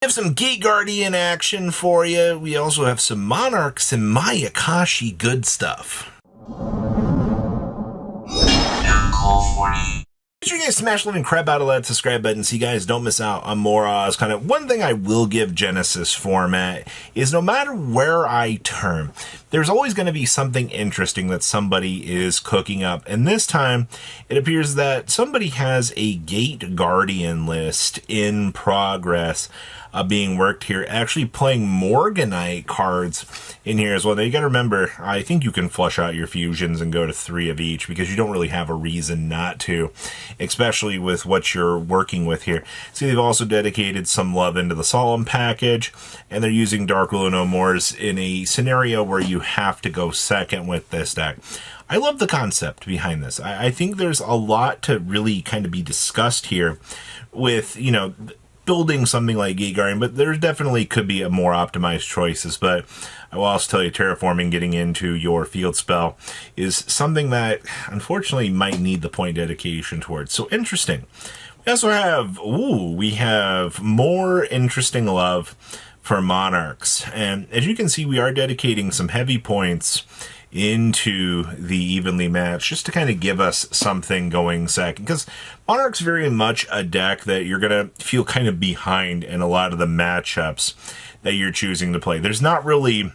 We have some Gate Guardian action for you. We also have some Monarchs and Mayakashi good stuff. Make sure you guys smash the living crap out of that subscribe button so you guys don't miss out on more kind of one thing I will give Genesys format is no matter where I turn, there's always going to be something interesting that somebody is cooking up. And this time, it appears that somebody has a Gate Guardian list in progress being worked here, actually playing Morganite cards in here as well. Now you gotta remember, I think you can flush out your fusions and go to 3 of each because you don't really have a reason not to, especially with what you're working with here. See, they've also dedicated some love into the Solemn package, and they're using Dark Will No Mores in a scenario where you have to go second with this deck. I love the concept behind this. I think there's a lot to really kind of be discussed here with, you know, building something like Gate Guardian, but there definitely could be a more optimized choices. But I will also tell you, terraforming, getting into your field spell, is something that unfortunately might need the point dedication towards. So interesting. We also have, we have more interesting love for Monarchs. And as you can see, we are dedicating some heavy points into the evenly match just to kind of give us something going second, because Monarch's very much a deck that you're going to feel kind of behind in a lot of the matchups that you're choosing to play. There's not really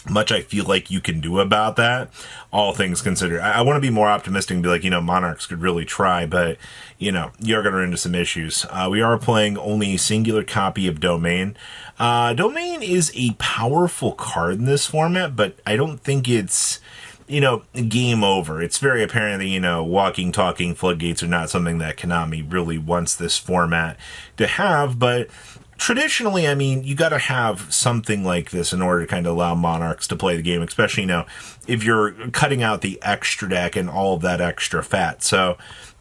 much I feel like you can do about that, all things considered. I want to be more optimistic and be like, you know, Monarchs could really try, but, you know, you're going to run into some issues. We are playing only a singular copy of Domain. Domain is a powerful card in this format, but I don't think it's, you know, game over. It's very apparent that, you know, walking, talking floodgates are not something that Konami really wants this format to have, but traditionally, I mean, you got to have something like this in order to kind of allow Monarchs to play the game, especially, you know, if you're cutting out the extra deck and all of that extra fat. So,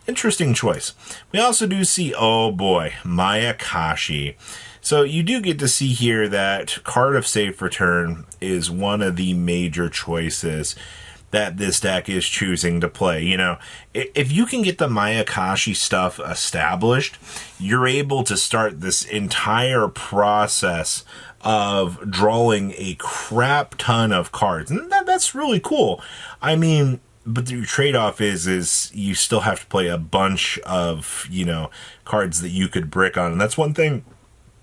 interesting choice. We also do see, oh boy, Mayakashi. So you do get to see here that Card of Safe Return is one of the major choices that this deck is choosing to play. You know, if you can get the Mayakashi stuff established, you're able to start this entire process of drawing a crap ton of cards. And that's really cool. I mean, but the trade-off is you still have to play a bunch of, you know, cards that you could brick on. And that's one thing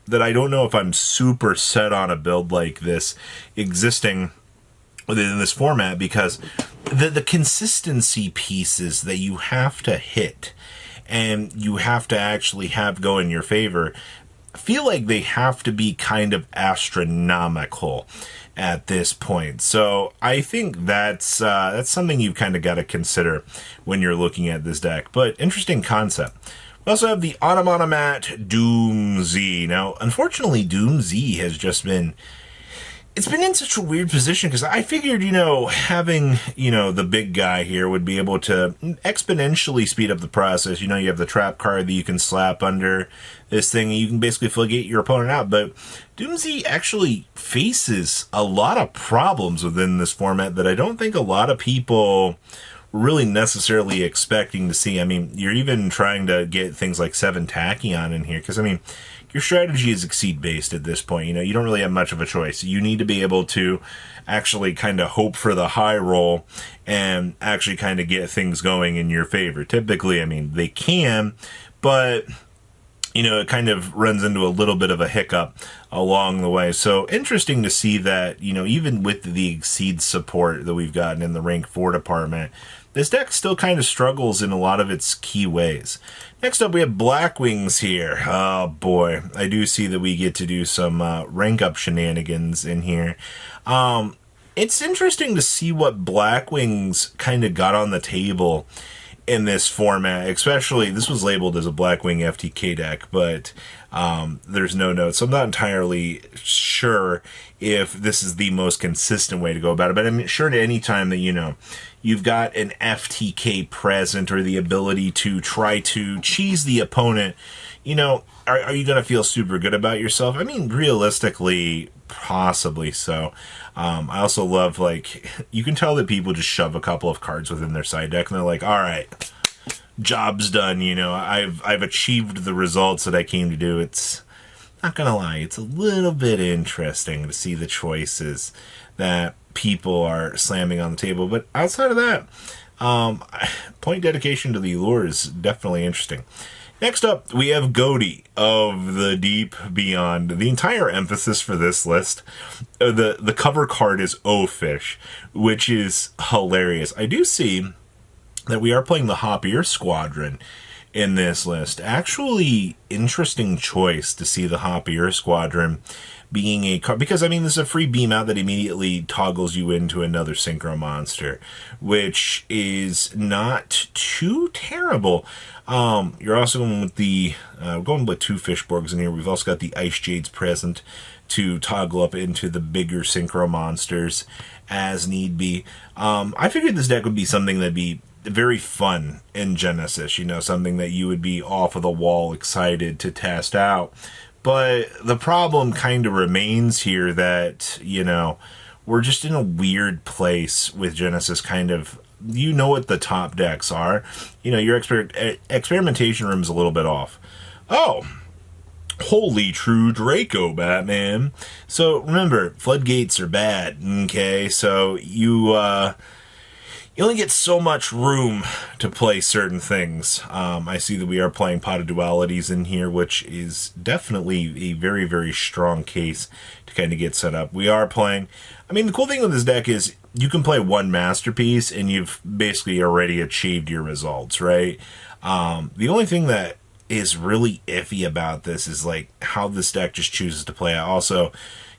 that I don't know if I'm super set on a build like this existing within this format, because the consistency pieces that you have to hit and you have to actually have go in your favor feel like they have to be kind of astronomical at this point. So I think that's something you've kind of got to consider when you're looking at this deck. But interesting concept. We also have the Automat Doom Z. Now, unfortunately, Doom Z has just been, it's been in such a weird position because I figured, you know, having, you know, the big guy here would be able to exponentially speed up the process. You know, you have the trap card that you can slap under this thing and you can basically floodgate your opponent out. But Doomsy actually faces a lot of problems within this format that I don't think a lot of people really necessarily expecting to see. I mean, you're even trying to get things like 7 Tachyon in here because, I mean, your strategy is Exceed based at this point. You know, you don't really have much of a choice. You need to be able to actually kind of hope for the high roll and actually kind of get things going in your favor. Typically, I mean, they can, but, you know, it kind of runs into a little bit of a hiccup along the way. So interesting to see that, you know, even with the Exceed support that we've gotten in the rank 4 department, this deck still kind of struggles in a lot of its key ways. Next up, we have Blackwings here. Oh boy, I do see that we get to do some rank up shenanigans in here. It's interesting to see what Blackwings kind of got on the table in this format, especially this was labeled as a Blackwing FTK deck, but there's no notes, so I'm not entirely sure if this is the most consistent way to go about it. But I'm sure at any time that, you know, you've got an FTK present or the ability to try to cheese the opponent, you know, are you going to feel super good about yourself? I mean, realistically, possibly so. I also love, like, you can tell that people just shove a couple of cards within their side deck and they're like, all right, job's done, you know, I've achieved the results that I came to do. It's not gonna lie, it's a little bit interesting to see the choices that people are slamming on the table. But outside of that, point dedication to the lure is definitely interesting. Next up, we have Goaty of the Deep Beyond. The entire emphasis for this list, the cover card is Fish, which is hilarious. I do see that we are playing the Hoppier Squadron in this list. Actually, interesting choice to see the Hoppier Squadron being a card, because I mean, this is a free beam out that immediately toggles you into another synchro monster, which is not too terrible. You're also going with we're going with 2 Fishborgs in here. We've also got the Ice Jades present to toggle up into the bigger synchro monsters as need be. I figured this deck would be something that'd be very fun in Genesys, you know, something that you would be off of the wall excited to test out. But the problem kind of remains here that, you know, we're just in a weird place with Genesys. Kind of, you know what the top decks are. You know, your experimentation room's a little bit off. Oh, holy true Draco, Batman. So remember, floodgates are bad, okay? So you only get so much room to play certain things. I see that we are playing Pot of Dualities in here, which is definitely a very, very strong case to kind of get set up. We are playing... I mean, the cool thing with this deck is you can play one Masterpiece and you've basically already achieved your results, right? The only thing that is really iffy about this is like how this deck just chooses to play out. Also,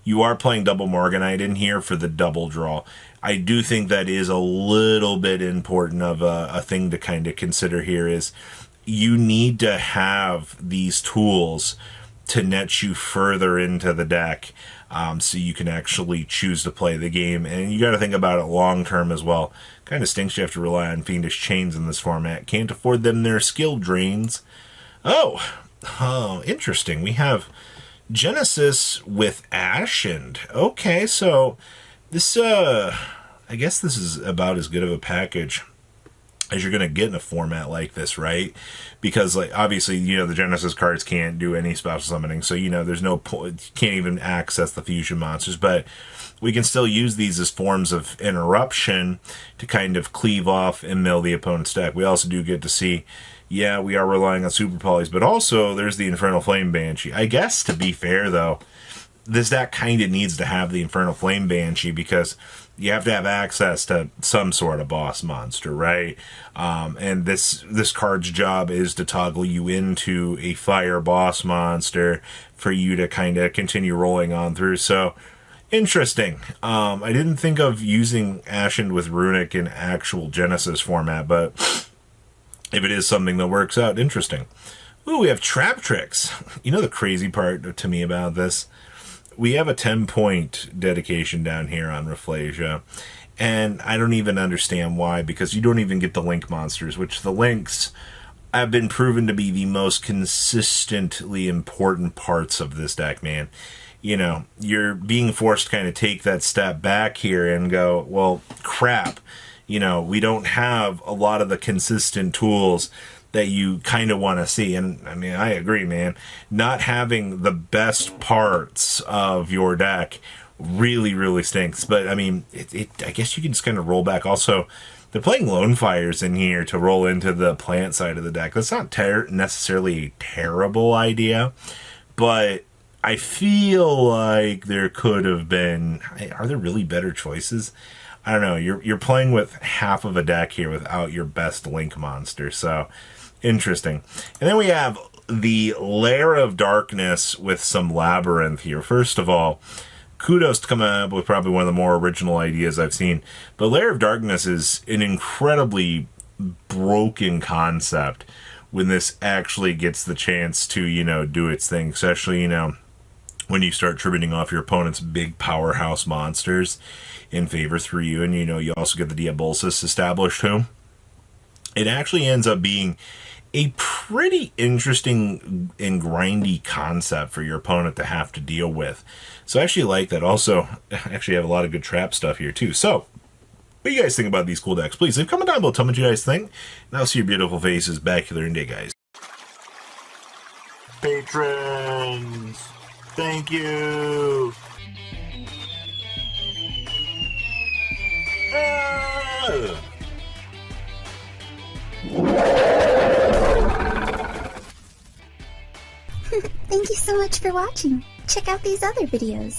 you are playing double Morganite in here for the double draw. I do think that is a little bit important of a thing to kind of consider here is you need to have these tools to net you further into the deck, so you can actually choose to play the game. And you got to think about it long term as well. Kind of stinks you have to rely on Fiendish Chains in this format. Can't afford them their skill drains. Oh, interesting. We have Genesys with Ashen. Okay, so this, I guess this is about as good of a package as you're going to get in a format like this, right? Because, like, obviously, you know, the Genesys cards can't do any special summoning, so, you know, there's no point, can't even access the fusion monsters, but we can still use these as forms of interruption to kind of cleave off and mill the opponent's deck. We also do get to see, yeah, we are relying on Super Polys, but also there's the Infernal Flame Banshee. I guess, to be fair, though, this deck kind of needs to have the Infernal Flame Banshee because you have to have access to some sort of boss monster, right? And this card's job is to toggle you into a fire boss monster for you to kind of continue rolling on through. So, interesting. I didn't think of using Ashen with Runic in actual Genesys format, but if it is something that works out, interesting. Ooh, we have Trap Tricks. You know the crazy part to me about this? We have a 10-point dedication down here on Rafflesia, and I don't even understand why, because you don't even get the Link monsters, which the Links have been proven to be the most consistently important parts of this deck, man. You know, you're being forced to kind of take that step back here and go, well, crap. You know, we don't have a lot of the consistent tools that you kind of want to see. And I mean, I agree, man. Not having the best parts of your deck really, really stinks. But I mean, I guess you can just kind of roll back. Also, they're playing Lone Fires in here to roll into the plant side of the deck. That's not necessarily a terrible idea, but I feel like there could have been... Are there really better choices? I don't know. You're playing with half of a deck here without your best Link monster, so interesting. And then we have the Lair of Darkness with some Labyrinth here. First of all, kudos to coming up with probably one of the more original ideas I've seen. But Lair of Darkness is an incredibly broken concept when this actually gets the chance to, you know, do its thing. Especially, you know, when you start tributing off your opponent's big powerhouse monsters in favor through you. And, you know, you also get the Diabolsis established too. It actually ends up being a pretty interesting and grindy concept for your opponent to have to deal with. So I actually like that. Also, I actually have a lot of good trap stuff here too. So, what do you guys think about these cool decks? Please leave a comment down below. Tell me what you guys think. And I'll see your beautiful faces back here in day, guys. Patrons! Thank you. Thank you so much for watching. Check out these other videos.